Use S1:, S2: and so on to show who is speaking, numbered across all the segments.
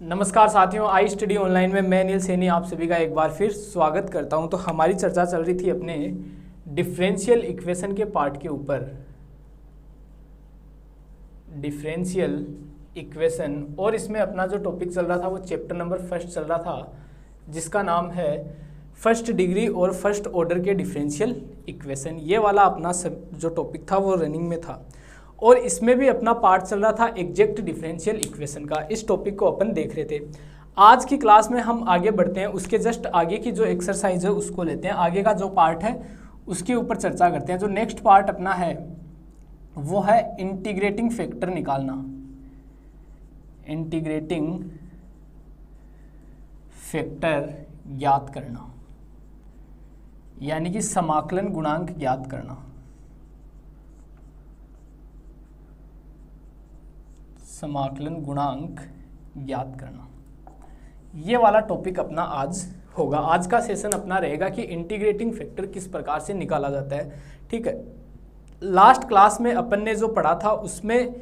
S1: नमस्कार साथियों, I study online में मैं नील सैनी आप सभी का एक बार फिर स्वागत करता हूं। तो हमारी चर्चा चल रही थी अपने डिफरेंशियल इक्वेशन के पार्ट के ऊपर। डिफरेंशियल इक्वेशन, और इसमें अपना जो टॉपिक चल रहा था वो चैप्टर नंबर फर्स्ट चल रहा था, जिसका नाम है फर्स्ट डिग्री और फर्स्ट ऑर्डर के डिफरेंशियल इक्वेशन। ये वाला अपना जो टॉपिक था वो रनिंग में था, और इसमें भी अपना पार्ट चल रहा था एग्जैक्ट डिफरेंशियल इक्वेशन का। इस टॉपिक को अपन देख रहे थे। आज की क्लास में हम आगे बढ़ते हैं, उसके जस्ट आगे की जो एक्सरसाइज है उसको लेते हैं। आगे का जो पार्ट है उसके ऊपर चर्चा करते हैं। जो नेक्स्ट पार्ट अपना है वो है इंटीग्रेटिंग फैक्टर निकालना। इंटीग्रेटिंग फैक्टर ज्ञात करना, यानी कि समाकलन गुणांक ज्ञात करना। समाकलन गुणांक ज्ञात करना, ये वाला टॉपिक अपना आज होगा। आज का सेशन अपना रहेगा कि इंटीग्रेटिंग फैक्टर किस प्रकार से निकाला जाता है। ठीक है, लास्ट क्लास में अपन ने जो पढ़ा था उसमें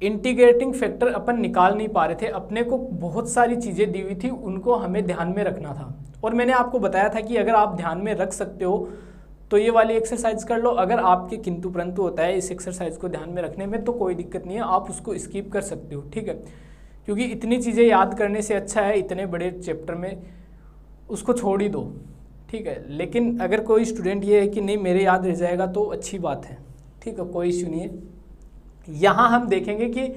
S1: इंटीग्रेटिंग फैक्टर अपन निकाल नहीं पा रहे थे। अपने को बहुत सारी चीज़ें दी हुई थी, उनको हमें ध्यान में रखना था, और मैंने आपको बताया था कि अगर आप ध्यान में रख सकते हो तो ये वाली एक्सरसाइज कर लो। अगर आपके किंतु परंतु होता है इस एक्सरसाइज को ध्यान में रखने में तो कोई दिक्कत नहीं है, आप उसको स्किप कर सकते हो। ठीक है, क्योंकि इतनी चीज़ें याद करने से अच्छा है इतने बड़े चैप्टर में उसको छोड़ ही दो। ठीक है, लेकिन अगर कोई स्टूडेंट ये है कि नहीं मेरे याद रह जाएगा तो अच्छी बात है। ठीक है, कोई इश्यू नहीं है। यहाँ हम देखेंगे कि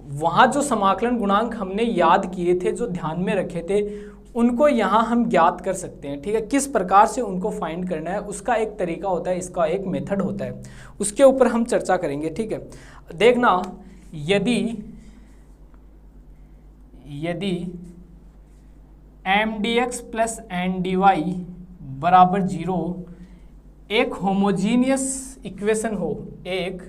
S1: वहाँ जो समाकलन गुणांक हमने याद किए थे, जो ध्यान में रखे थे, उनको यहाँ हम ज्ञात कर सकते हैं। ठीक है, किस प्रकार से उनको फाइंड करना है उसका एक तरीका होता है, इसका एक मेथड होता है, उसके ऊपर हम चर्चा करेंगे। ठीक है, देखना, यदि mdx प्लस ndy बराबर 0 एक होमोजीनियस इक्वेशन हो, एक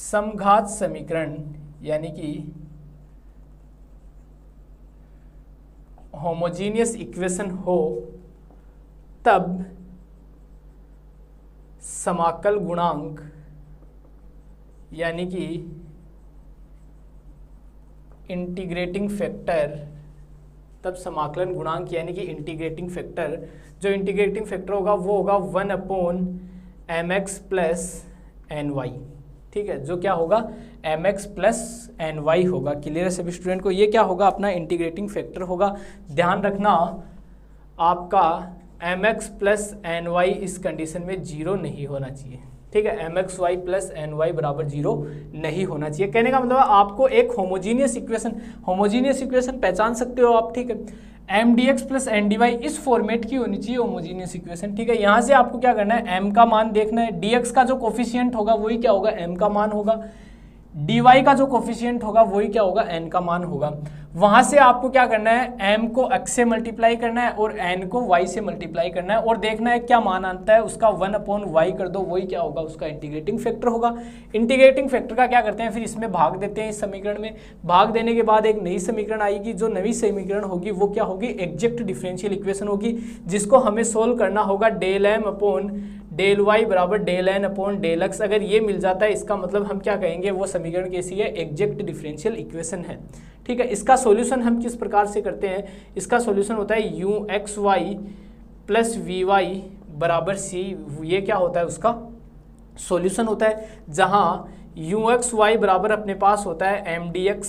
S1: समघात समीकरण, यानी कि होमोजीनियस इक्वेशन हो, तब समाकल गुणांक यानी कि इंटीग्रेटिंग फैक्टर, तब समाकलन गुणांक यानी कि इंटीग्रेटिंग फैक्टर, जो इंटीग्रेटिंग फैक्टर होगा वो होगा 1/mx प्लस ny। ठीक है, जो क्या होगा mx प्लस ny होगा। क्लियर है सभी स्टूडेंट को? ये क्या होगा? अपना इंटीग्रेटिंग फैक्टर होगा। ध्यान रखना आपका mx प्लस ny इस कंडीशन में 0 नहीं होना चाहिए। ठीक है, mxy प्लस ny बराबर 0 नहीं होना चाहिए। कहने का मतलब आपको एक होमोजीनियस इक्वेशन पहचान सकते हो आप। ठीक है, mdx प्लस ndy इस फॉर्मेट की होनी चाहिए होमोजीनियस इक्वेशन। ठीक है, यहाँ से आपको क्या करना है, m का मान देखना है, dx का जो कोफिशिएंट होगा वही क्या होगा, m का मान होगा, dy का जो कोफिशिएंट होगा वही क्या होगा, n का मान होगा। वहां से आपको क्या करना है, m को x से मल्टीप्लाई करना है और n को y से मल्टीप्लाई करना है, और देखना है क्या मान आता है उसका, 1/y कर दो, वही क्या होगा, उसका इंटीग्रेटिंग फैक्टर होगा। इंटीग्रेटिंग फैक्टर का क्या करते हैं, फिर इसमें भाग देते हैं। इस समीकरण में भाग देने के बाद एक नई समीकरण आएगी, जो नई समीकरण होगी वो क्या होगी, एग्जैक्ट डिफरेंशियल इक्वेशन होगी, जिसको हमें सोल्व करना होगा del m upon del y बराबर del n upon del x. अगर ये मिल जाता है इसका मतलब हम क्या कहेंगे, वो समीकरण कैसी है, एग्जैक्ट डिफरेंशियल इक्वेशन है। ठीक है, इसका सॉल्यूशन हम किस प्रकार से करते हैं, इसका सॉल्यूशन होता है u(xy) प्लस vy बराबर c। ये क्या होता है, उसका सॉल्यूशन होता है, जहाँ u(xy) बराबर अपने पास होता है mdx।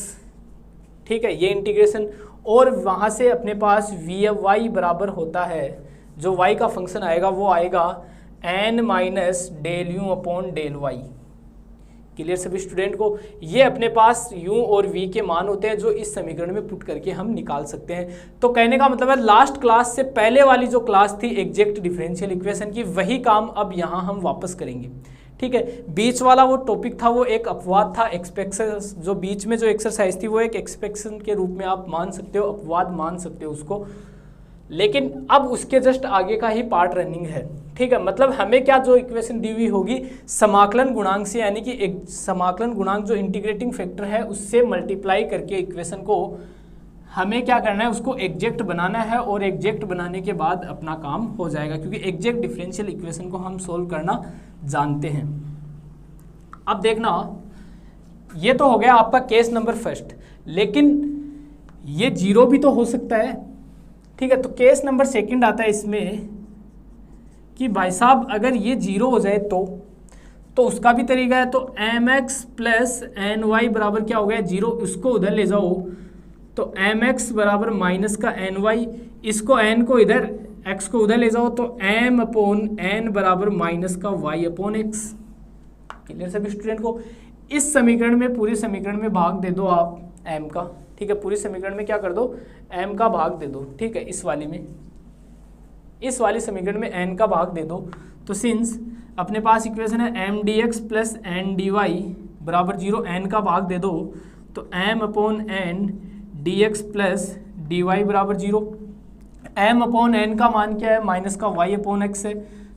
S1: ठीक है, ये इंटीग्रेशन, और वहाँ से अपने पास vy बराबर होता है, जो y का फंक्शन आएगा वो आएगा n minus del u upon del y. Clear सभी स्टूडेंट को? ये अपने पास u और v के मान होते हैं जो इस समीकरण में पुट करके हम निकाल सकते हैं। तो कहने का मतलब है लास्ट क्लास से पहले वाली जो क्लास थी एग्जैक्ट डिफरेंशियल इक्वेशन की, वही काम अब यहाँ हम वापस करेंगे। ठीक है, बीच वाला वो टॉपिक था वो एक अपवाद था, एक्सपेक्शन, जो बीच में जो एक्सरसाइज थी वो एक एक्सपेक्शन के रूप में आप मान सकते हो, अपवाद मान सकते हो उसको, लेकिन अब उसके जस्ट आगे का ही पार्ट रनिंग है। ठीक है, मतलब हमें क्या जो इक्वेशन दी हुई होगी समाकलन गुणांक से, यानी कि एक समाकलन गुणांक जो इंटीग्रेटिंग फैक्टर है उससे मल्टीप्लाई करके इक्वेशन को हमें क्या करना है, उसको एग्जैक्ट बनाना है, और एग्जैक्ट बनाने के बाद अपना काम हो जाएगा, क्योंकि एग्जैक्ट डिफरेंशियल इक्वेशन को हम सोल्व करना जानते हैं। अब देखना, ये तो हो गया आपका केस नंबर फर्स्ट। लेकिन ये 0 भी तो हो सकता है, ठीक है। तो केस नंबर सेकंड आता है इसमें कि भाई साहब अगर ये 0 हो जाए तो उसका भी तरीका है। तो mx प्लस एन वाई बराबर क्या हो गया 0, उसको उधर ले जाओ तो mx बराबर माइनस का एन वाई, इसको n को इधर x को उधर ले जाओ तो m अपॉन n बराबर माइनस का y अपॉन x। क्लियर सभी स्टूडेंट को? इस समीकरण में, पूरे समीकरण में भाग दे दो आप m का, ठीक है। पूरे समीकरण में क्या कर दो, m का भाग दे दो, ठीक है। इस वाली समीकरण में n का भाग दे दो। तो सिंस अपने पास इक्वेशन है m dx plus n d y बराबर 0, n का भाग दे दो तो m upon n dx plus d y बराबर 0। m अपॉन n का मान क्या है, माइनस का y अपॉन x है,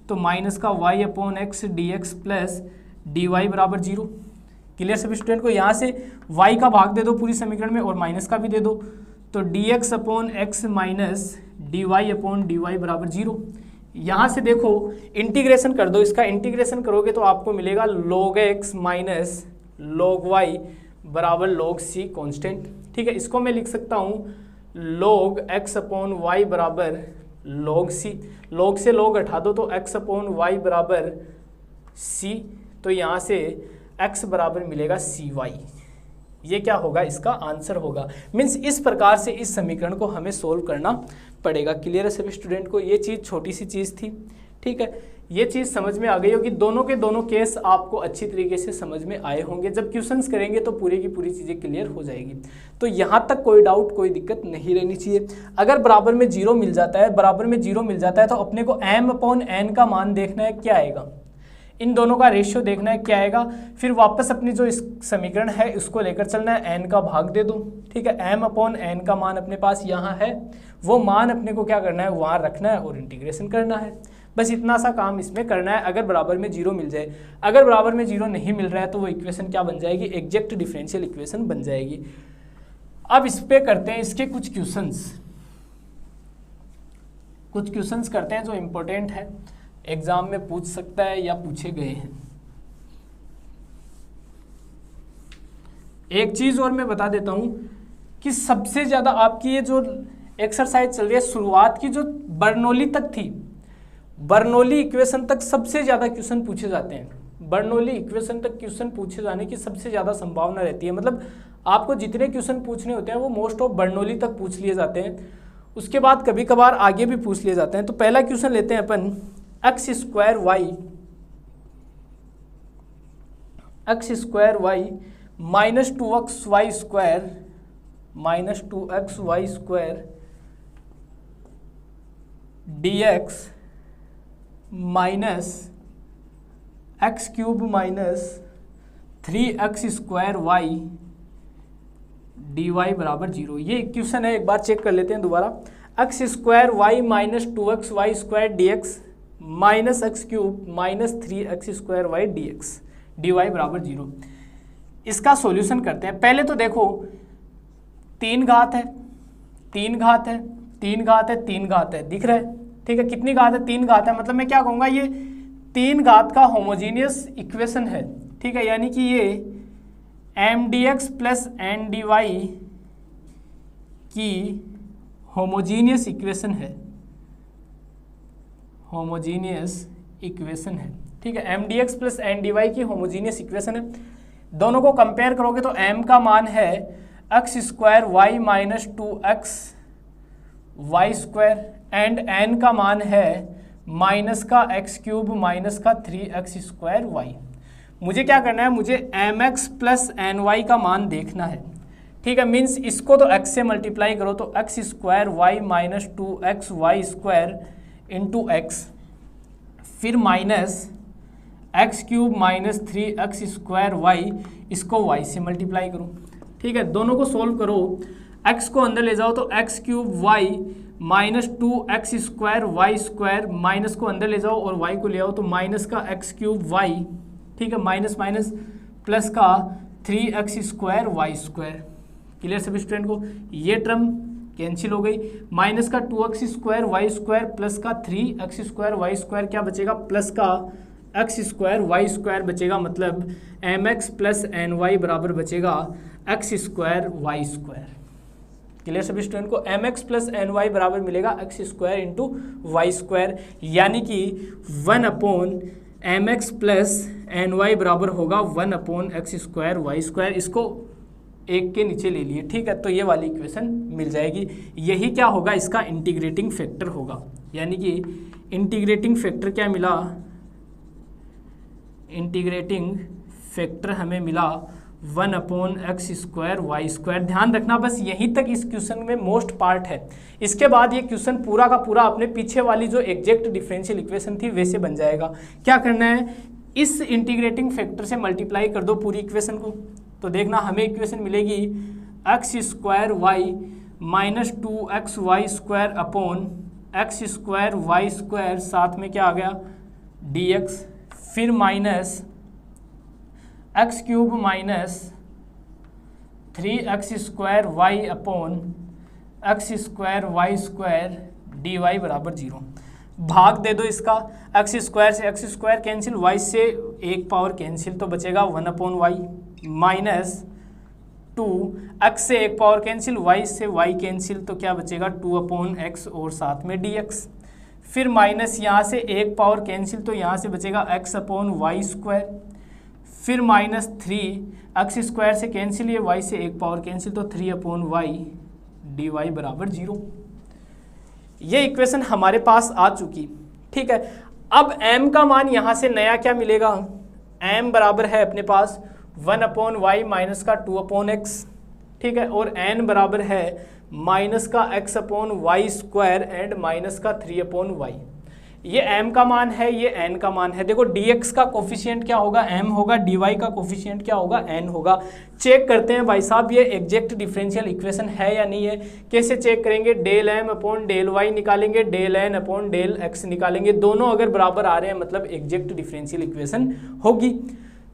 S1: तो माइनस का y upon x dx plus d y बराबर 0। क्लियर सभी स्टूडेंट को? यहाँ से y का भाग दे दो पूरी समीकरण में और माइनस का भी दे दो, तो dx upon x minus d y upon d y बराबर 0। यहाँ से देखो इंटीग्रेशन कर दो, इसका इंटीग्रेशन करोगे तो आपको मिलेगा log x minus log y बराबर log c कांस्टेंट, ठीक है। इसको मैं लिख सकता हूँ log x अपॉन y बराबर log c, log से log हटा दो तो x अपॉन y बराबर c, तो यहाँ से x बराबर मिलेगा cy। ये क्या होगा, इसका आंसर होगा। मीन्स इस प्रकार से इस समीकरण को हमें सोल्व करना पड़ेगा। क्लियर है सभी स्टूडेंट को? ये चीज़ छोटी सी चीज़ थी, ठीक है। ये चीज़ समझ में आ गई होगी, दोनों के दोनों केस आपको अच्छी तरीके से समझ में आए होंगे। जब क्वेश्चंस करेंगे तो पूरी की पूरी चीज़ें क्लियर हो जाएगी। तो यहाँ तक कोई डाउट, कोई दिक्कत नहीं रहनी चाहिए। अगर बराबर में 0 मिल जाता है, बराबर में 0 मिल जाता है तो अपने को m अपॉन n का मान देखना है, क्या आएगा, इन दोनों का रेशियो देखना है क्या आएगा। फिर वापस अपनी जो इस समीकरण है उसको लेकर चलना है, n का भाग दे दो, ठीक है। m अपॉन n का मान अपने पास यहाँ है, वो मान अपने को क्या करना है, वहाँ रखना है और इंटीग्रेशन करना है। बस इतना सा काम इसमें करना है। अगर बराबर में 0 मिल जाए, अगर बराबर में 0 नहीं मिल रहा है तो वो इक्वेशन क्या बन जाएगी, एग्जैक्ट डिफरेंशियल इक्वेशन बन जाएगी। अब इस पे करते हैं इसके कुछ क्वेश्चंस करते हैं जो इम्पोर्टेंट है, एग्जाम में पूछ सकता है या पूछे गए हैं। एक चीज और मैं बता देता हूं कि सबसे ज्यादा आपकी ये जो एक्सरसाइज चल रही है, शुरुआत की जो बर्नौली तक थी, बर्नौली इक्वेशन तक सबसे ज्यादा क्वेश्चन पूछे जाते हैं। बर्नौली इक्वेशन तक क्वेश्चन पूछे जाने की सबसे ज्यादा संभावना रहती है। मतलब आपको जितने क्वेश्चन पूछने होते हैं वो मोस्ट ऑफ बर्नौली तक पूछ लिए जाते हैं। उसके बाद कभी कभार आगे भी पूछ लिए जाते हैं। तो पहला क्वेश्चन लेते हैं अपन, x square Y minus 2x Y square dx minus x cube minus 3x square Y dy बराबर 0। ये क्वेश्चन है, एक बार चेक कर लेते हैं दोबारा। X square Y minus 2x Y square dx minus x cube minus 3x square Y dy बराबर 0। इसका सॉल्यूशन करते हैं। पहले तो देखो 3 घात है, 3 घात है, 3 घात है, 3 घात है, दिख रहा है, ठीक है। कितनी घात है, 3 घात है। मतलब मैं क्या कहूँगा, ये 3 घात का होमोजीनियस इक्वेशन है, ठीक है। यानी कि ये m dx plus n dy की होमोजीनियस इक्वेशन है, होमोजीनियस इक्वेशन है, ठीक है। m dx plus n dy की होमोजीनियस इक्वेशन है। दोनों को कंपेयर करोगे तो m का मान है x square Y minus 2x Y square and n का मान है माइनस का एक्स क्यूब माइनस का 3x स्क्वायर वाई। मुझे क्या करना है, मुझे mx प्लस ny का मान देखना है, ठीक है। मीन्स इसको तो x से मल्टीप्लाई करो तो x square Y minus 2x Y square into x, फिर minus x cube minus 3x square y, इसको y से मल्टीप्लाई करो, ठीक है। दोनों को सोल्व करो, x को अंदर ले जाओ तो x cube y minus 2x square y square, minus को अंदर ले जाओ और y को ले आओ तो माइनस का एक्स क्यूब वाई, ठीक है, माइनस माइनस प्लस का 3x square y square. Clear सभी स्टूडेंट को? ये टर्म कैंसिल हो गई, माइनस का 2x square y square plus का 3x स्क्वायर वाई स्क्वायर क्या बचेगा, प्लस का x स्क्वायर वाई स्क्वायर बचेगा। मतलब mx प्लस ny बराबर बचेगा x square y square. Clear सभी स्टूडेंट को? M x plus n y बराबर मिलेगा x square into y square, यानी कि 1 upon m x plus n y बराबर होगा 1 upon x square y square. इसको एक के नीचे ले लिए, ठीक है, तो ये वाली इक्वेशन मिल जाएगी। यही क्या होगा, इसका इंटीग्रेटिंग फैक्टर होगा, यानी कि इंटीग्रेटिंग फैक्टर क्या मिला, इंटीग्रेटिंग फैक्टर हमें मिला 1 upon x square y square. ध्यान रखना बस यहीं तक इस क्वेश्चन में मोस्ट पार्ट है। इसके बाद ये क्वेश्चन पूरा का पूरा अपने पीछे वाली जो एग्जैक्ट डिफरेंशियल इक्वेशन थी वैसे बन जाएगा। क्या करना है, इस इंटीग्रेटिंग फैक्टर से मल्टीप्लाई कर दो पूरी इक्वेशन को, तो देखना हमें इक्वेशन मिलेगी x square Y minus 2x Y square upon x square y square, साथ में क्या आ गया dx, फिर minus x cube minus 3x square y upon x square y square d y बराबर 0। भाग दे दो इसका, एक्स स्क्वायर से एक्स स्क्वायर कैंसिल, वाई से एक पावर कैंसिल, तो बचेगा 1 अपॉन वाई माइनस 2, एक्स से एक पावर कैंसिल, वाई से वाई कैंसिल, तो क्या बचेगा 2 अपॉन एक्स और साथ में dx, फिर माइनस यहाँ से एक पावर कैंसिल, तो यहाँ से बचेगा x अपॉन वाई स्क्वायर, फिर माइनस 3 एक्स स्क्वायर से कैंसिल, ये y से एक पावर कैंसिल, तो 3 अपॉन वाई डी वाई बराबर 0। ये इक्वेशन हमारे पास आ चुकी, ठीक है। अब m का मान यहाँ से नया क्या मिलेगा, m बराबर है अपने पास 1 अपॉन वाई माइनस का 2 अपॉन एक्स, ठीक है, और n बराबर है माइनस का x upon y square and minus का 3 अपॉन वाई। ये m का मान है, ये n का मान है। देखो dx का कोफिशिएंट क्या होगा, m होगा, dy का कोफिशिएंट क्या होगा, n होगा। चेक करते हैं भाई साहब ये एग्जैक्ट डिफरेंशियल इक्वेशन है या नहीं है। कैसे चेक करेंगे, del m upon del y निकालेंगे, del n upon del x निकालेंगे, दोनों अगर बराबर आ रहे हैं मतलब एग्जैक्ट डिफरेंशियल इक्वेशन होगी।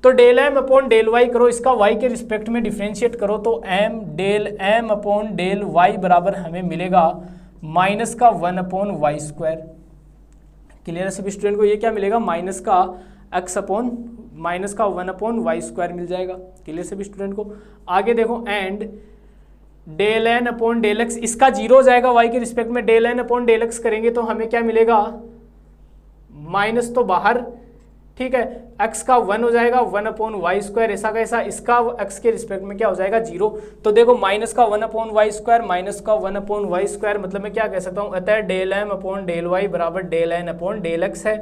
S1: तो del m upon del y करो, इसका y के रिस्पेक्ट में डिफरेंशिएट करो, तो m del m upon del y बराबर हमें मिलेगा माइनस का 1 अपॉन वाई स्क्वायर। क्लियर है सभी स्टूडेंट को? ये क्या मिलेगा, माइनस का x अपॉन माइनस का 1 अपॉन वाई स्क्वायर मिल जाएगा। क्लियर सभी स्टूडेंट को? आगे देखो, and del n upon del x, इसका 0 हो जाएगा y के रिस्पेक्ट में, डेल n अपॉन डेल x करेंगे तो हमें क्या मिलेगा, माइनस तो बाहर, ठीक है, x का 1 हो जाएगा 1 अपॉन वाई स्क्वायर, ऐसा कैसा, इसका x के रिस्पेक्ट में क्या हो जाएगा 0। तो देखो माइनस का 1 अपॉन वाई स्क्वायर माइनस का 1 अपॉन वाई स्क्वायर, मतलब मैं क्या कह सकता हूँ, अतः del m upon del y बराबर del n upon del x है।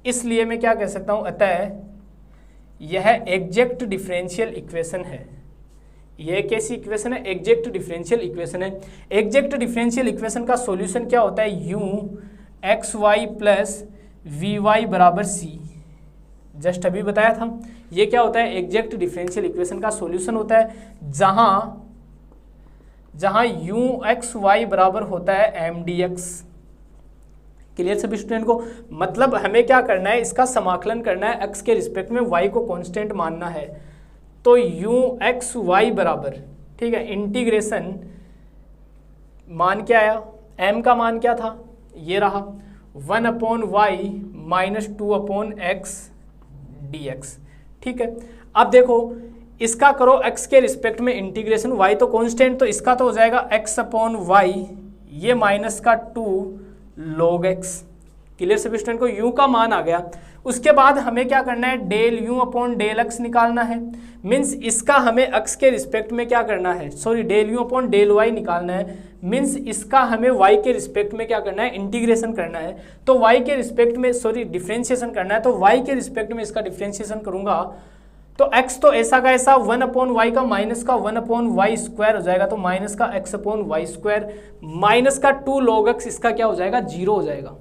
S1: इसलिए मैं क्या कह सकता हूँ, अतः यह एग्जैक्ट डिफरेंशियल इक्वेशन है। यह कैसी इक्वेशन है, एग्जैक्ट डिफरेंशियल इक्वेशन है। एग्जैक्ट डिफरेंशियल इक्वेशन का सॉल्यूशन क्या होता है, u x y plus v y बराबर c। जस्ट अभी बताया था, ये क्या होता है, एग्जैक्ट डिफरेंशियल इक्वेशन का सॉल्यूशन होता है, जहां u एक्स वाई बराबर होता है m dx। क्लियर सभी स्टूडेंट को? मतलब हमें क्या करना है, इसका समाकलन करना है, x के रिस्पेक्ट में y को कांस्टेंट मानना है। तो u एक्स वाई बराबर, ठीक है, इंटीग्रेशन मान क्या आया, m का मान क्या था, ये रहा 1 upon y minus 2 upon x dx, ठीक है। अब देखो इसका करो x के रिस्पेक्ट में इंटीग्रेशन, y तो कांस्टेंट, तो इसका तो हो जाएगा x अपॉन वाई, ये माइनस का 2 log x। क्लियर सभी स्टूडेंट को? u का मान आ गया। उसके बाद हमें क्या करना है, del u upon del x निकालना है, मीन्स इसका हमें x के रिस्पेक्ट में क्या करना है, sorry del u upon del y निकालना है, मीन्स इसका हमें y के रिस्पेक्ट में क्या करना है, इंटीग्रेशन करना है। तो y के रिस्पेक्ट में, सॉरी डिफ्रेंशिएशन करना है, तो y के रिस्पेक्ट में इसका डिफ्रेंशिएशन करूंगा तो x तो ऐसा का ऐसा 1 अपॉन वाई का माइनस का 1 अपॉन वाई स्क्वायर हो जाएगा, तो माइनस का x upon y square minus का 2 log x, इसका क्या हो जाएगा, 0 हो जाएगा।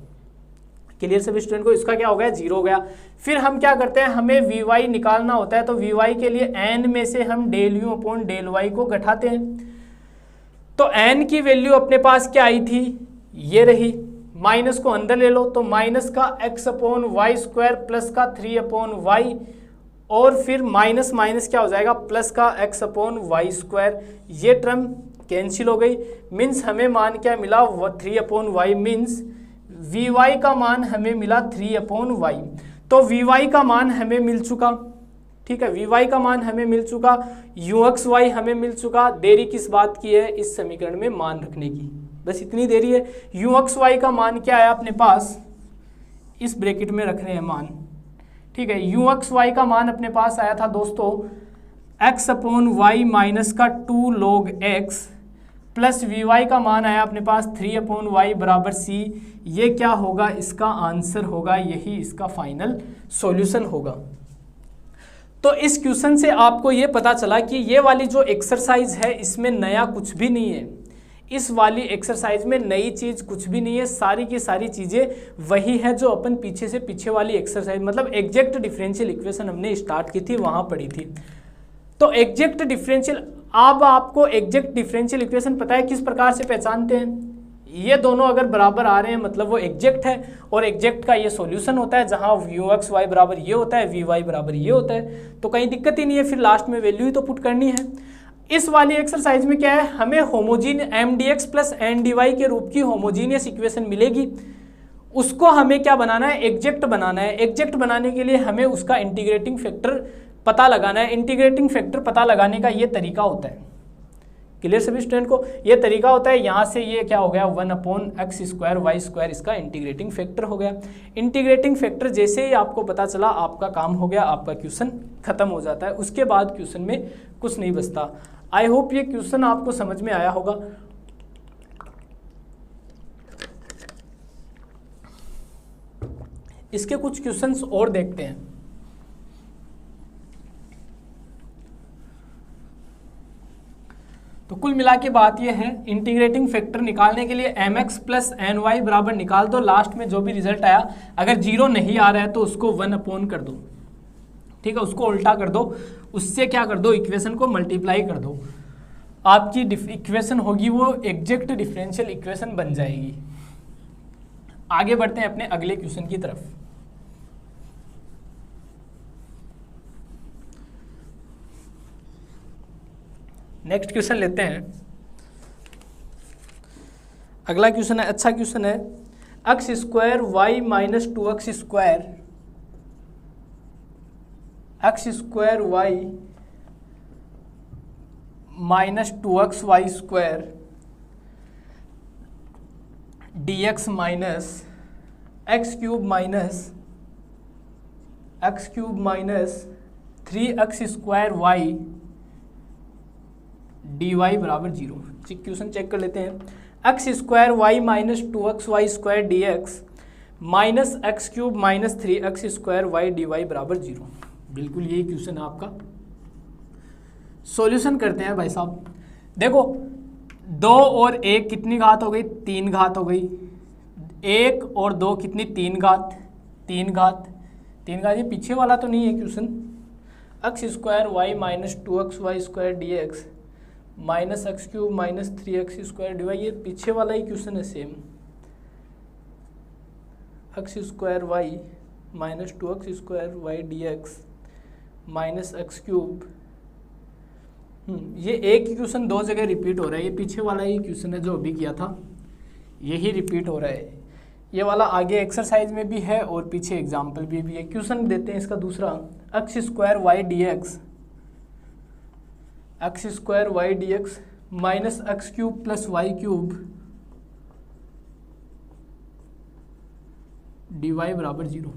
S1: क्लियर सभी स्टूडेंट को? इसका क्या हो गया, 0 हो गया। फिर हम क्या करते हैं, हमें वी वाई निकालना होता है, तो वी वाई के लिए n में से हम del u upon del y को घटाते हैं। तो n की वैल्यू अपने पास क्या आई थी, ये रही, माइनस को अंदर ले लो, तो माइनस का x upon y square plus का 3 अपॉन वाई, और फिर माइनस माइनस क्या हो जाएगा, प्लस का x अपॉन वाई स्क्वायर, ये टर्म कैंसिल हो गई। मीन्स हमें मान क्या मिला, 3 upon y, means v y का मान हमें मिला 3 अपॉन वाई। तो वी वाई का मान हमें मिल चुका, ठीक है, वी वाई का मान हमें मिल चुका, यू एक्स वाई हमें मिल चुका। देरी किस बात की है, इस समीकरण में मान रखने की, बस इतनी देरी है। यू एक्स वाई का मान क्या है अपने पास, इस ब्रैकेट में रख रहे हैं मान, ठीक है। यू एक्स वाई का मान अपने पास आया था दोस्तों एक्स अपॉन वाई माइनस का 2 log x plus v y का मान आया अपने पास 3 अपॉन वाई बराबर सी। ये क्या होगा, इसका आंसर होगा, यही इसका फाइनल सॉल्यूशन होगा। तो इस क्वेश्चन से आपको ये पता चला कि ये वाली जो एक्सरसाइज है इसमें नया कुछ भी नहीं है। इस वाली एक्सरसाइज में नई चीज़ कुछ भी नहीं है, सारी की सारी चीज़ें वही है जो अपन पीछे से पीछे वाली एक्सरसाइज मतलब एग्जैक्ट डिफरेंशियल इक्वेशन हमने स्टार्ट की थी वहाँ पढ़ी थी। तो एग्जैक्ट डिफरेंशियल, अब आपको एग्जैक्ट डिफरेंशियल इक्वेशन पता है किस प्रकार से पहचानते हैं, ये दोनों अगर बराबर आ रहे हैं मतलब वो एग्जैक्ट है, और एग्जैक्ट का ये सॉल्यूशन होता है जहाँ यू एक्स वाई बराबर ये होता है, वी वाई बराबर ये होता है, तो कहीं दिक्कत ही नहीं है, फिर लास्ट में वैल्यू ही तो पुट करनी है। इस वाली एक्सरसाइज में क्या है, हमें होमोजीन m d x plus n d y के रूप की होमोजीनियस इक्वेशन मिलेगी, उसको हमें क्या बनाना है, एग्जैक्ट बनाना है। एग्जैक्ट बनाने के लिए हमें उसका इंटीग्रेटिंग फैक्टर पता लगाना है। इंटीग्रेटिंग फैक्टर पता लगाने का ये तरीका होता है, क्लियर सभी स्टूडेंट को, ये तरीका होता है, यहाँ से ये क्या हो गया 1 upon x square y square, इसका इंटीग्रेटिंग फैक्टर हो गया। इंटीग्रेटिंग फैक्टर जैसे ही आपको पता चला आपका काम हो गया, आपका क्वेश्चन खत्म हो जाता है, उसके बाद क्वेश्चन में कुछ नहीं बचता। आई होप ये क्वेश्चन आपको समझ में आया होगा। इसके कुछ क्वेश्चंस और देखते हैं। तो कुल मिला के बात यह है, इंटीग्रेटिंग फैक्टर निकालने के लिए m x plus n y बराबर निकाल दो, लास्ट में जो भी रिजल्ट आया अगर 0 नहीं आ रहा है तो उसको 1 अपॉन कर दो, ठीक है, उसको उल्टा कर दो, उससे क्या कर दो, इक्वेशन को मल्टीप्लाई कर दो, आपकी इक्वेशन होगी वो एग्जैक्ट डिफरेंशियल इक्वेशन बन जाएगी। आगे बढ़ते हैं अपने अगले क्वेश्चन की तरफ। नेक्स्ट क्वेश्चन लेते हैं। अगला क्वेश्चन है, अच्छा क्वेश्चन है, x square Y minus 2x square, x square Y minus 2x Y square dx minus x cube minus 3x square Y dy बराबर 0। क्वेश्चन चेक कर लेते हैं। एक्स square Y minus 2x Y square dx minus x cube minus 3x square Y dy बराबर 0। बिल्कुल यही question है आपका। सॉल्यूशन करते हैं भाई साहब। देखो 2 और 1 कितनी घात हो गई, 3 घात हो गई। 1 और 2 कितनी, 3 घात, 3 घात, 3 घात। ये पीछे वाला तो नहीं है question. X square Y minus 2x Y square dx minus x cube minus 3x square dy, ये पीछे वाला ही क्वेश्चन है same. X square Y minus 2x square y dx minus x cube, ये एक ही क्वेश्चन 2 जगह रिपीट हो रहा है। ये पीछे वाला ही क्वेश्चन है जो अभी किया था, यही रिपीट हो रहा है। ये वाला आगे एक्सरसाइज में भी है और पीछे एग्जाम्पल भी है। क्वेश्चन देते हैं इसका दूसरा, x square y dx, x square y dx minus x cube plus y cube dy बराबर 0।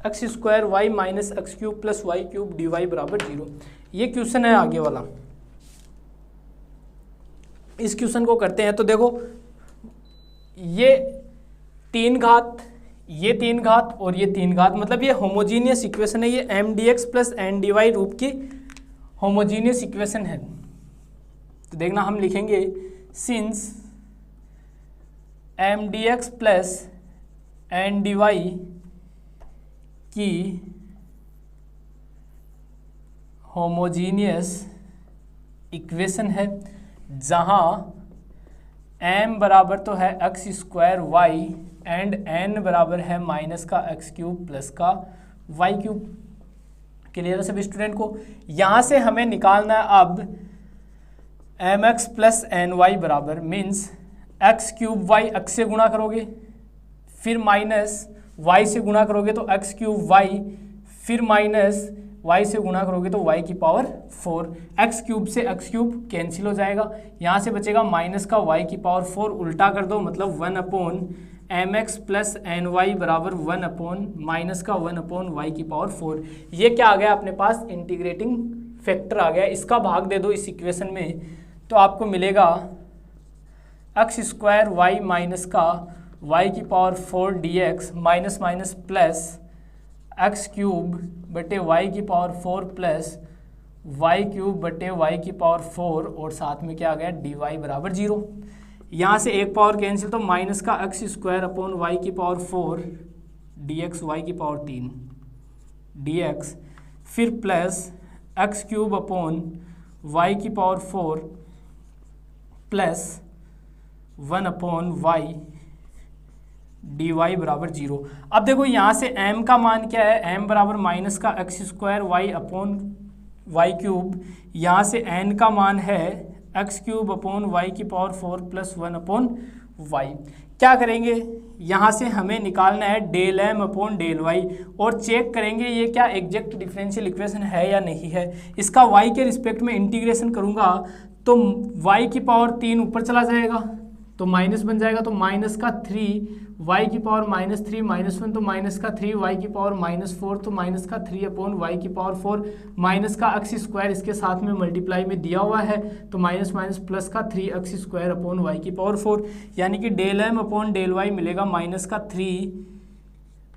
S1: X square Y minus x cube plus y cube dy बराबर 0। ये क्वेश्चन है आगे वाला। इस क्वेश्चन को करते हैं। तो देखो ये 3 घात, ये 3 घात और ये 3 घात, मतलब ये होमोजीनियस इक्वेशन है। ये m d x plus n d y रूप की होमोजीनियस इक्वेशन है। तो देखना हम लिखेंगे since m d x plus n d y की होमोजीनियस इक्वेशन है, जहाँ m बराबर तो है x square y and n बराबर है माइनस का एक्स क्यूब प्लस का वाई क्यूब। क्लियर है सभी स्टूडेंट को। यहाँ से हमें निकालना है अब m x plus n y बराबर means x cube y x से गुणा करोगे, फिर माइनस वाई से गुणा करोगे तो एक्स क्यूब वाई, फिर माइनस y से गुणा करोगे तो y की पावर 4, एक्स क्यूब से एक्स क्यूब कैंसिल हो जाएगा, यहाँ से बचेगा माइनस का y की पावर 4, उल्टा कर दो मतलब 1/mx प्लस ny बराबर 1/ माइनस का 1/y की पावर 4। ये क्या आ गया अपने पास, इंटीग्रेटिंग फैक्टर आ गया। इसका भाग दे दो इस इक्वेशन में तो आपको मिलेगा x स्क्वायर y माइनस का y की power 4 dx minus minus plus x cube बटे y की पावर 4 प्लस y क्यूब बटे y की पावर 4 और साथ में क्या आ गया dy बराबर 0। यहाँ से एक पावर कैंसिल तो माइनस का एक्स स्क्वायर अपॉन y की पावर 4 dx y की पावर 3 dx फिर plus x cube upon y की पावर 4 प्लस 1/y dy बराबर 0। अब देखो यहाँ से m का मान क्या है, m बराबर माइनस का x square y upon y cube, यहाँ से n का मान है एक्स क्यूब अपॉन वाई की पावर 4 प्लस 1/y। क्या करेंगे, यहाँ से हमें निकालना है del m upon del y और चेक करेंगे ये क्या एग्जैक्ट डिफरेंशियल इक्वेशन है या नहीं है। इसका y के रिस्पेक्ट में इंटीग्रेशन करूँगा तो y की पावर 3 ऊपर चला जाएगा तो माइनस बन जाएगा, तो माइनस का 3 y की पावर -3 -1 तो माइनस का 3 y की पावर -4 तो माइनस का 3 अपॉन y की पावर 4 माइनस का एक्स स्क्वायर इसके साथ में मल्टीप्लाई में दिया हुआ है तो माइनस माइनस प्लस का 3 एक्स स्क्वायर अपॉन y की पावर 4, यानी कि del m upon del y मिलेगा माइनस का 3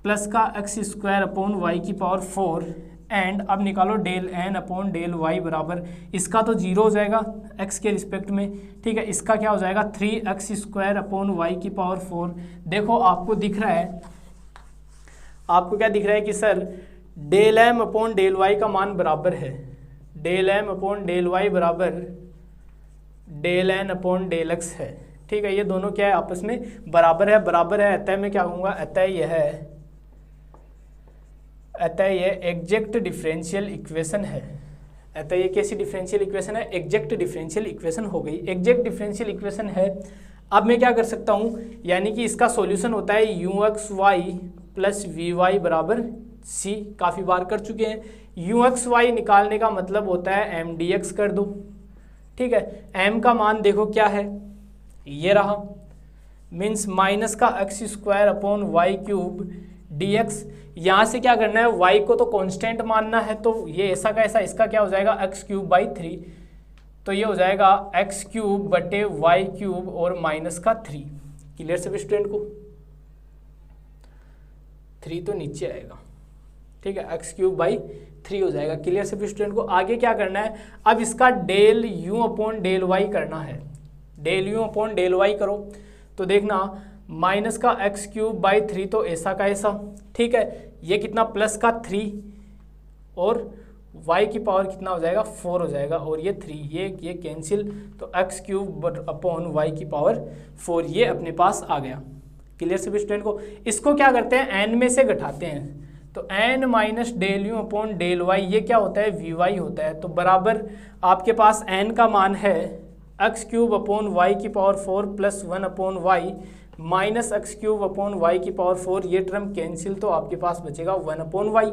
S1: प्लस का एक्स स्क्वायर अपॉन y की पावर 4 एंड अब निकालो del n upon del y बराबर, इसका तो 0 हो जाएगा x के रिस्पेक्ट में, ठीक है। इसका क्या हो जाएगा 3x स्क्वायर अपॉन y की पावर 4। देखो आपको दिख रहा है, आपको क्या दिख रहा है कि sir del m upon del y का मान बराबर है del m upon del y बराबर del n upon del x है, ठीक है। ये दोनों क्या है आपस में बराबर है, अतः मैं क्या कहूँगा, अतः ये एग्जैक्ट डिफरेंशियल इक्वेशन है। अतः ये कैसी डिफरेंशियल इक्वेशन है, एग्जैक्ट डिफरेंशियल इक्वेशन हो गई, एग्जैक्ट डिफरेंशियल इक्वेशन है। अब मैं क्या कर सकता हूँ, यानी कि इसका सॉल्यूशन होता है uxy प्लस vy बराबर c, काफ़ी बार कर चुके हैं। uxy निकालने का मतलब होता है m dx कर दो, ठीक है। m का मान देखो क्या है, ये रहा, मीन्स माइनस का x square upon y cube dx। यहाँ से क्या करना है, y को तो कांस्टेंट मानना है, तो ये ऐसा का ऐसा, इसका क्या हो जाएगा x क्यूब बाई 3, तो ये हो जाएगा x क्यूब बटे वाई क्यूब और माइनस का 3। क्लियर सभी स्टूडेंट को, 3 तो नीचे आएगा, ठीक है, x क्यूब बाई 3 हो जाएगा। क्लियर सभी स्टूडेंट को। आगे क्या करना है, अब इसका del u upon del y करना है, del u upon del y करो तो देखना माइनस का एक्स क्यूब बाई 3 तो ऐसा का ऐसा, ठीक है। ये कितना प्लस का 3 और y की पावर कितना हो जाएगा 4 हो जाएगा और ये 3 ये कैंसिल, तो एक्स क्यूब अपॉन वाई की पावर 4 ये अपने पास आ गया। क्लियर सभी स्टूडेंट को। इसको क्या करते हैं, n में से घटाते हैं, तो n minus del u upon del y ये क्या होता है vy होता है, तो बराबर आपके पास n का मान है एक्स क्यूब अपॉन वाई की power 4 plus 1 upon y minus x cube upon y की पावर 4, ये टर्म कैंसिल तो आपके पास बचेगा 1 अपॉन वाई,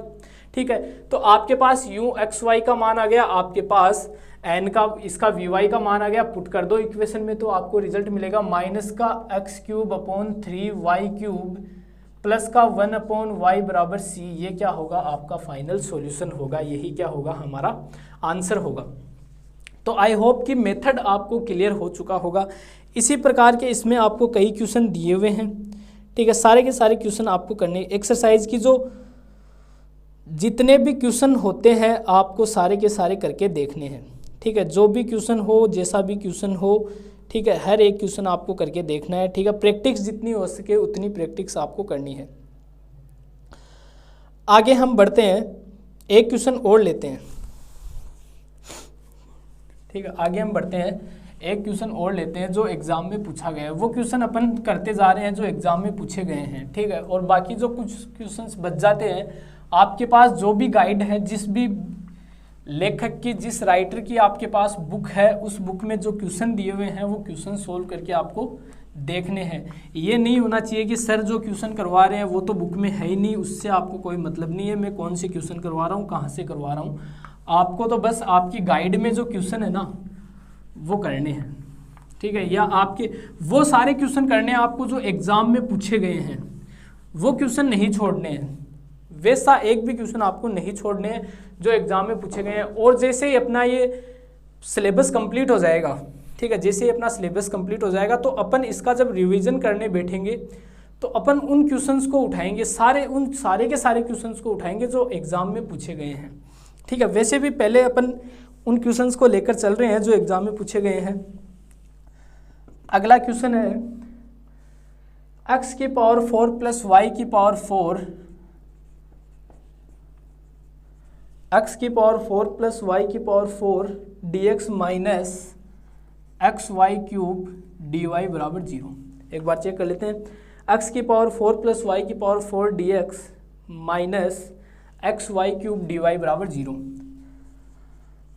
S1: ठीक है। तो आपके पास यू एक्स वाई का मान आ गया, आपके पास एन का इसका वी वाई का मान आ गया, पुट कर दो इक्वेशन में तो आपको रिजल्ट मिलेगा माइनस का x cube upon 3 y cube plus का 1 अपॉन वाई बराबर सी। ये क्या होगा, आपका फाइनल सॉल्यूशन होगा, यही क्या होगा, हमारा आंसर होगा। तो आई होप कि मेथड आपको क्लियर हो चुका होगा। इसी प्रकार के इसमें आपको कई क्वेश्चन दिए हुए हैं, ठीक है। सारे के सारे क्वेश्चन आपको करने, एक्सरसाइज की जो जितने भी क्वेश्चन होते हैं आपको सारे के सारे करके देखने हैं, ठीक है। जो भी क्वेश्चन हो, जैसा भी क्वेश्चन हो, ठीक है, हर एक क्वेश्चन आपको करके देखना है, ठीक है। प्रैक्टिस जितनी हो सके उतनी प्रैक्टिस आपको करनी है। आगे हम बढ़ते हैं, एक क्वेश्चन और लेते हैं, ठीक है। आगे हम बढ़ते हैं, एक क्वेश्चन और लेते हैं जो एग्जाम में पूछा गया है। वो क्वेश्चन अपन करते जा रहे हैं जो एग्जाम में पूछे गए हैं, ठीक है। और बाकी जो कुछ क्वेश्चंस बच जाते हैं, आपके पास जो भी गाइड है, जिस भी लेखक की, जिस राइटर की आपके पास बुक है, उस बुक में जो क्वेश्चन दिए हुए हैं वो क्वेश्चन सोल्व करके आपको देखने हैं। ये नहीं होना चाहिए कि सर जो क्वेश्चन करवा रहे हैं वो तो बुक में है ही नहीं, उससे आपको कोई मतलब नहीं है मैं कौन से क्वेश्चन करवा रहा हूँ, कहाँ से करवा रहा हूँ। आपको तो बस आपकी गाइड में जो क्वेश्चन है ना वो करने हैं, ठीक है, या आपके वो सारे क्वेश्चन करने हैं आपको जो एग्ज़ाम में पूछे गए हैं, वो क्वेश्चन नहीं छोड़ने हैं। वैसा एक भी क्वेश्चन आपको नहीं छोड़ने हैं जो एग्ज़ाम में पूछे गए हैं। और जैसे ही अपना ये सिलेबस कंप्लीट हो जाएगा, ठीक है, जैसे ही अपना सिलेबस कंप्लीट हो जाएगा तो अपन इसका जब रिवीजन करने बैठेंगे तो अपन उन क्वेश्चंस को उठाएंगे, उन सारे के सारे क्वेश्चंस को उठाएंगे जो एग्ज़ाम में पूछे गए हैं, ठीक है। वैसे भी पहले अपन उन क्वेश्चंस को लेकर चल रहे हैं जो एग्ज़ाम में पूछे गए हैं। अगला क्वेश्चन है x की पावर 4 प्लस वाई की पावर 4, x की पावर 4 प्लस वाई की power 4 dx minus x y cube d y बराबर 0। एक बार चेक कर लेते हैं, x की पावर 4 प्लस वाई की power 4 dx minus x y cube d y बराबर 0।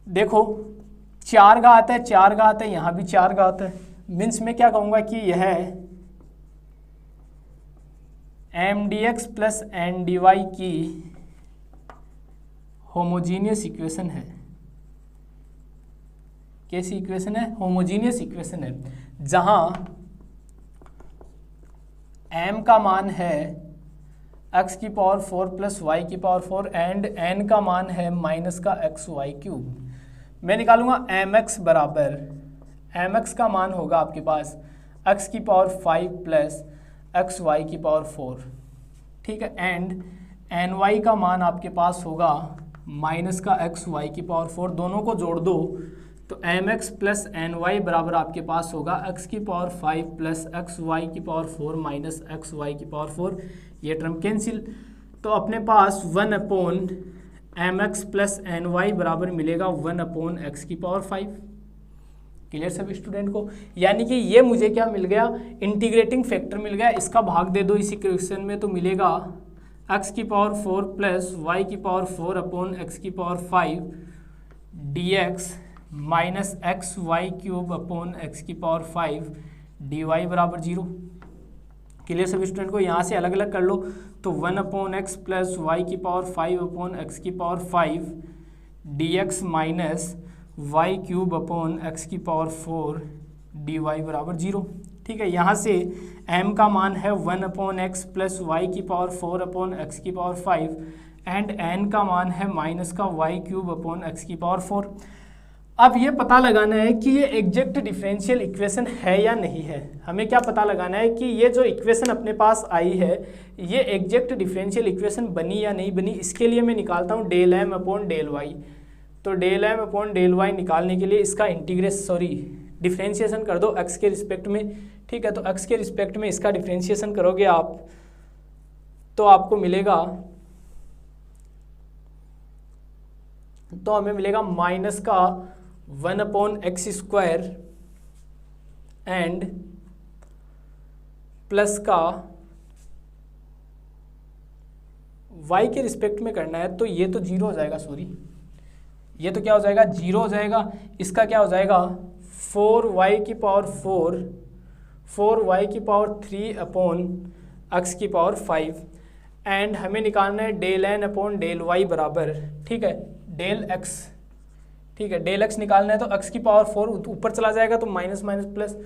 S1: देखो 4 घात है, 4 घात है, यहाँ भी 4 घात है, मीन्स मैं क्या कहूँगा कि यह m d x plus n d y की होमोजीनियस इक्वेशन है। कैसी इक्वेशन है? होमोजीनियस इक्वेशन है, जहां m का मान है x की पावर 4 प्लस वाई की पावर 4 एंड n का मान है माइनस का एक्स वाई क्यूब। मैं निकालूंगा mx बराबर, mx का मान होगा आपके पास x की पावर 5 प्लस एक्स वाई की पावर 4, ठीक है, एंड ny का मान आपके पास होगा माइनस का एक्स वाई की पावर 4। दोनों को जोड़ दो तो mx प्लस ny बराबर आपके पास होगा x की पावर 5 प्लस एक्स वाई की पावर 4 माइनस एक्स वाई की पावर 4। ये टर्म कैंसिल, तो अपने पास 1 अपॉन mx प्लस ny बराबर मिलेगा 1 अपॉन एक्स की पावर 5। क्लियर सभी स्टूडेंट को? यानी कि ये मुझे क्या मिल गया, इंटीग्रेटिंग फैक्टर मिल गया। इसका भाग दे दो इसी क्वेश्चन में तो मिलेगा x की पावर 4 प्लस वाई की पावर 4 अपॉन एक्स की power 5 dx minus x y cube upon x की पावर 5 dy बराबर 0। क्लियर सभी स्टूडेंट को? यहाँ से अलग अलग कर लो तो 1 अपॉन एक्स प्लस वाई की पावर 5 अपॉन एक्स की power 5 dx minus y cube upon x की पावर 4 dy बराबर 0, ठीक है। यहाँ से m का मान है 1 अपॉन एक्स प्लस वाई की पावर 4 अपॉन एक्स की पावर 5 एंड n का मान है माइनस का वाई क्यूब अपॉन एक्स की पावर 4। अब ये पता लगाना है कि ये एग्जैक्ट डिफरेंशियल इक्वेशन है या नहीं है। हमें क्या पता लगाना है कि ये जो इक्वेशन अपने पास आई है ये एग्जैक्ट डिफरेंशियल इक्वेशन बनी या नहीं बनी। इसके लिए मैं निकालता हूँ del m upon del y. तो del m upon del y निकालने के लिए इसका डिफरेंशिएशन कर दो एक्स के रिस्पेक्ट में, ठीक है। तो एक्स के रिस्पेक्ट में इसका डिफरेंशिएशन करोगे आप तो आपको मिलेगा, तो हमें मिलेगा माइनस का 1 upon x square and plus का y के रिस्पेक्ट में करना है तो ये तो 0 हो जाएगा, सॉरी ये तो क्या हो जाएगा, 0 हो जाएगा। इसका क्या हो जाएगा 4y की पावर 4y की पावर 3 अपॉन एक्स की पावर 5 एंड हमें निकालना है del n upon del y बराबर, ठीक है, डेल एक्स, ठीक है, डेल एक्स निकालना है तो एक्स की पावर 4 ऊपर चला जाएगा तो minus minus plus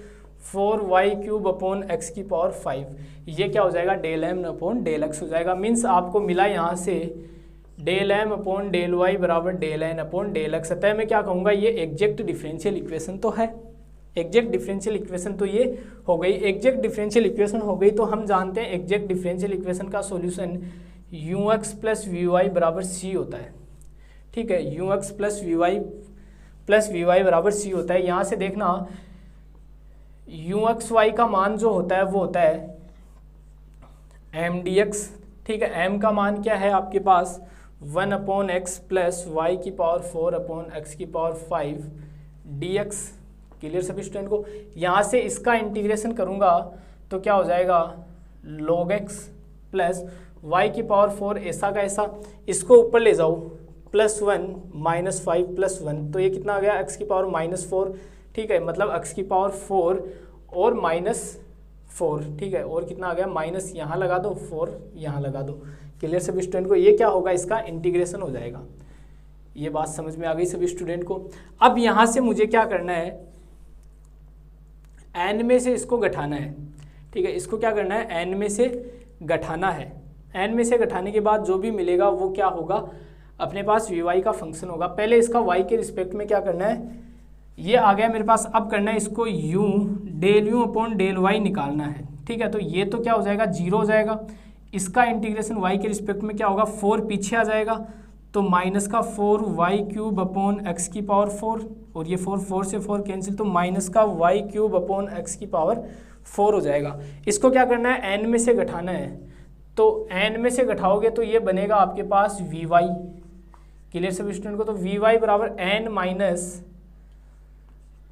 S1: 4y cube upon x की पावर 5। ये क्या हो जाएगा del m upon del x हो जाएगा। मीन्स आपको मिला यहाँ से del m upon del y बराबर del n upon del x. अतः मैं क्या कहूँगा ये एग्जैक्ट डिफरेंशियल इक्वेशन तो है। एग्जैक्ट डिफरेंशियल इक्वेशन तो ये हो गई। एग्जैक्ट डिफरेंशियल इक्वेशन हो गई तो हम जानते हैं एग्जैक्ट डिफरेंशियल इक्वेशन का solution u x plus v y बराबर सी होता है, ठीक है। U x plus v y बराबर सी होता है। यहाँ से देखना यू एक्स वाई का मान जो होता है वो होता है एम डी एक्स, ठीक है। एम का मान क्या है आपके पास 1 अपॉन एक्स प्लस वाई की पावर 4 अपॉन एक्स की पावर 5 डी एक्स। क्लियर सभी स्टूडेंट को? यहाँ से इसका इंटीग्रेशन करूँगा तो क्या हो जाएगा log x प्लस वाई की पावर 4 ऐसा का ऐसा, इसको ऊपर ले जाओ +1 माइनस 5 प्लस 1 तो ये कितना आ गया x की पावर -4, ठीक है। मतलब x की पावर 4 और माइनस 4, ठीक है, और कितना आ गया माइनस यहाँ लगा दो 4 यहाँ लगा दो। क्लियर सभी स्टूडेंट को? ये क्या होगा, इसका इंटीग्रेशन हो जाएगा। ये बात समझ में आ गई सभी स्टूडेंट को? अब यहाँ से मुझे क्या करना है, n में से इसको घटाना है, ठीक है, इसको क्या करना है, n में से घटाना है। n में से घटाने के बाद जो भी मिलेगा वो क्या होगा, अपने पास vy का फंक्शन होगा। पहले इसका y के रिस्पेक्ट में क्या करना है, ये आ गया मेरे पास, अब करना है इसको u del u upon del y निकालना है, ठीक है। तो ये तो क्या हो जाएगा, 0 हो जाएगा। इसका इंटीग्रेशन y के रिस्पेक्ट में क्या होगा, 4 पीछे आ जाएगा, तो माइनस का 4y क्यूब अपॉन x की पावर 4, और ये 4 से 4 कैंसिल, तो माइनस का y क्यूब अपॉन x की पावर 4 हो जाएगा। इसको क्या करना है, n में से घटाना है, तो n में से घटाओगे तो ये बनेगा आपके पास vy। क्लियर सभी स्टूडेंट को? तो vy बराबर n minus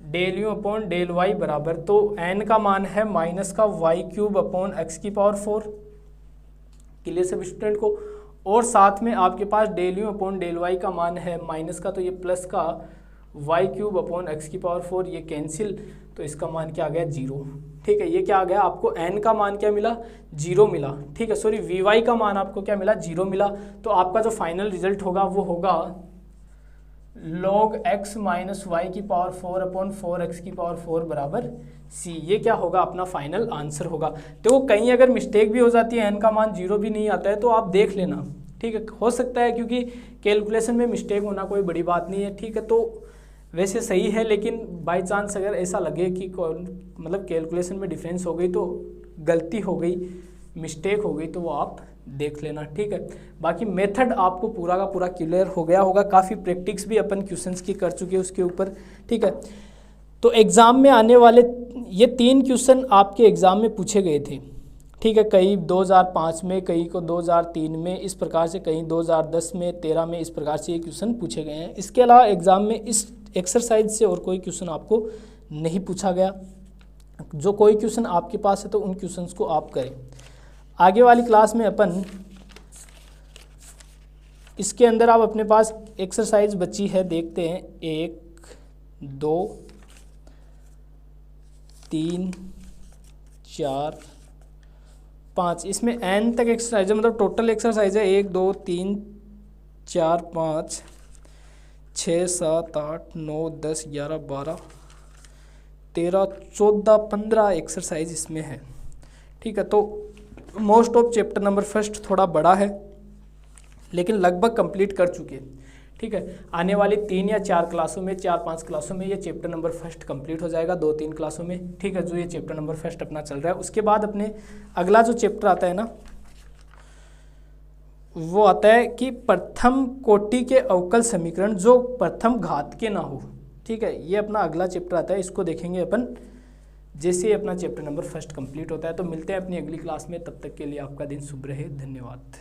S1: del u upon del y बराबर, तो n का मान है माइनस का y क्यूब अपॉन x की पावर 4। क्लियर सभी स्टूडेंट को? और साथ में आपके पास del u upon del y का मान है माइनस का, तो ये प्लस का y क्यूब अपॉन x की पावर 4, ये कैंसिल, तो इसका मान क्या आ गया, 0, ठीक है। ये क्या आ गया, आपको n का मान क्या मिला, 0 मिला, ठीक है। सॉरी, vy का मान आपको क्या मिला, 0 मिला। तो आपका जो फाइनल रिजल्ट होगा वो होगा log x माइनस वाई की पावर 4 अपॉन 4x की पावर 4 बराबर c। ये क्या होगा, अपना फाइनल आंसर होगा। तो कहीं अगर मिस्टेक भी हो जाती है, n का मान 0 भी नहीं आता है, तो आप देख लेना, ठीक है। हो सकता है, क्योंकि कैलकुलेशन में मिस्टेक होना कोई बड़ी बात नहीं है, ठीक है। तो वैसे सही है, लेकिन बाय चांस अगर ऐसा लगे कि मतलब कैलकुलेशन में डिफरेंस हो गई, तो गलती हो गई, मिस्टेक हो गई, तो वो आप देख लेना, ठीक है। बाकी मेथड आपको पूरा का पूरा क्लियर हो गया होगा। काफ़ी प्रैक्टिस भी अपन क्वेश्चंस की कर चुके हैं उसके ऊपर, ठीक है। तो एग्ज़ाम में आने वाले ये 3 क्वेश्चन आपके एग्ज़ाम में पूछे गए थे, ठीक है। कई 2005 में, कई को 2003 में, इस प्रकार से कहीं 2010 में, 13 में, इस प्रकार से ये क्वेश्चन पूछे गए हैं। इसके अलावा एग्ज़ाम में इस एक्सरसाइज से और कोई क्वेश्चन आपको नहीं पूछा गया। जो कोई क्वेश्चन आपके पास है तो उन क्वेश्चंस को आप करें। आगे वाली क्लास में अपन इसके अंदर आप अपने पास एक्सरसाइज बची है, देखते हैं 1 2 3 4 5, इसमें n तक एक्सरसाइज है, मतलब टोटल एक्सरसाइज है 1 2 3 4 5 6 7 8 9 10 11 12 13 14 15 एक्सरसाइज इसमें है, ठीक है। तो most of chapter number first थोड़ा बड़ा है, लेकिन लगभग कंप्लीट कर चुके हैं, ठीक है। आने वाली 3 या 4 क्लासों में, 4-5 क्लासों में ये चैप्टर नंबर फर्स्ट कंप्लीट हो जाएगा, 2-3 क्लासों में, ठीक है। जो ये चैप्टर नंबर फर्स्ट अपना चल रहा है, उसके बाद अपने अगला जो चैप्टर आता है ना, वो आता है कि प्रथम कोटि के अवकल समीकरण जो प्रथम घात के ना हो, ठीक है। ये अपना अगला चैप्टर आता है, इसको देखेंगे अपन जैसे ही अपना चैप्टर नंबर फर्स्ट कंप्लीट होता है। तो मिलते हैं अपनी अगली क्लास में, तब तक के लिए आपका दिन शुभ रहे, धन्यवाद।